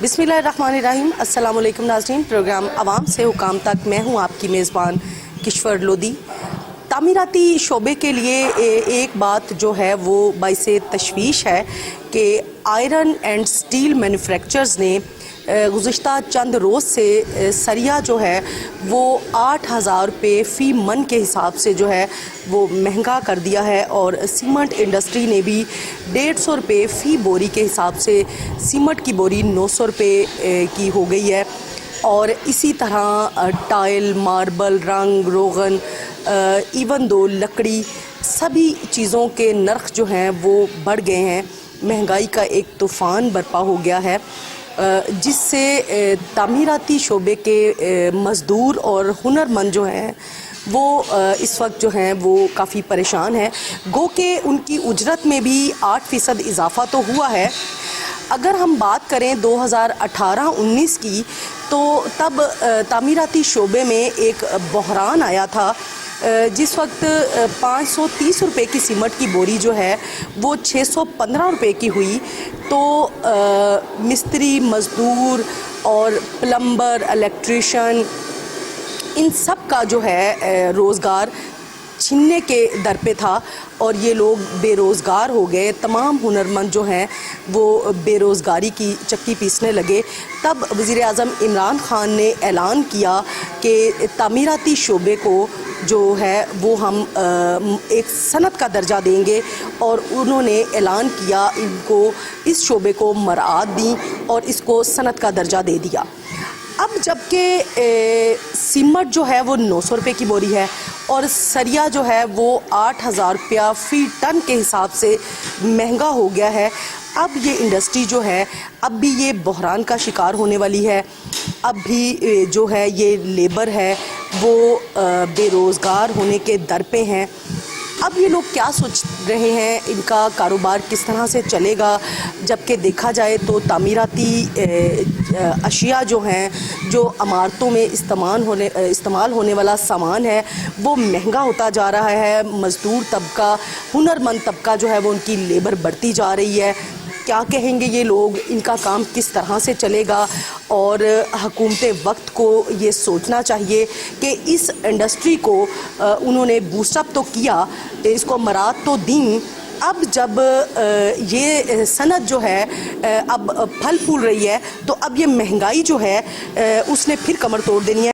बिस्मिल्लाहिर्रहमानिर्रहीम। अस्सलाम वालेकुम नाज़रीन। प्रोग्राम आवाम से हुकाम तक मैं हूँ आपकी मेज़बान किश्वर लोदी। तामीराती शोबे के लिए एक बात जो है वो बाइसे तशवीश है कि आयरन एंड स्टील मैन्युफैक्चरर्स ने गुज़िश्ता चंद रोज़ से सरिया जो है वो 8,000 रुपये फ़ी मन के हिसाब से जो है वो महंगा कर दिया है, और सीमेंट इंडस्ट्री ने भी 150 रुपये फ़ी बोरी के हिसाब से सीमेंट की बोरी 900 रुपये की हो गई है। और इसी तरह टाइल, मार्बल, रंग रोगन, इवन दो लकड़ी, सभी चीज़ों के नर्ख जो हैं वो बढ़ गए हैं। महंगाई का एक तूफ़ान बर्पा हो गया है, जिससे तामीराती शोबे के मज़दूर और हुनरमंद जो हैं वो इस वक्त जो हैं वो काफ़ी परेशान हैं। गो कि उनकी उजरत में भी 8% इजाफ़ा तो हुआ है। अगर हम बात करें 2018-19 की, तो तब तामीराती शोबे में एक बहरान आया था, जिस वक्त 530 रुपये की सीमेंट की बोरी जो है वो 615 रुपये की हुई। तो मिस्त्री, मज़दूर और प्लम्बर, इलेक्ट्रीशियन, इन सब का जो है रोज़गार छीनने के दर पे था और ये लोग बेरोज़गार हो गए। तमाम हुनरमंद जो हैं वो बेरोज़गारी की चक्की पीसने लगे। तब वज़ीर-ए-आज़म इमरान ख़ान ने ऐलान किया कि तामीराती शोबे को जो है वो हम एक सनत का दर्जा देंगे, और उन्होंने ऐलान किया, इनको इस शोबे को मराद दी और इसको सनत का दर्जा दे दिया। अब जबकि सीमेंट जो है वो 900 रुपये की बोरी है और सरिया जो है वो 8,000 रुपया फ़ी टन के हिसाब से महंगा हो गया है। अब ये इंडस्ट्री जो है अब भी ये बहरान का शिकार होने वाली है। अब भी जो है ये लेबर है वो बेरोज़गार होने के दर पे हैं। अब ये लोग क्या सोच रहे हैं, इनका कारोबार किस तरह से चलेगा, जबकि देखा जाए तो तामीराती अशिया जो हैं, जो इमारतों में इस्तेमाल होने वाला सामान है वो महंगा होता जा रहा है। मज़दूर तबका, हुनरमंद तबका जो है वो उनकी लेबर बढ़ती जा रही है। क्या कहेंगे ये लोग, इनका काम किस तरह से चलेगा? और हुकूमत वक्त को ये सोचना चाहिए कि इस इंडस्ट्री को उन्होंने बूस्टअप तो किया, इसको मराद तो दी। अब जब ये सनत जो है अब फल फूल रही है, तो अब ये महंगाई जो है उसने फिर कमर तोड़ देनी है।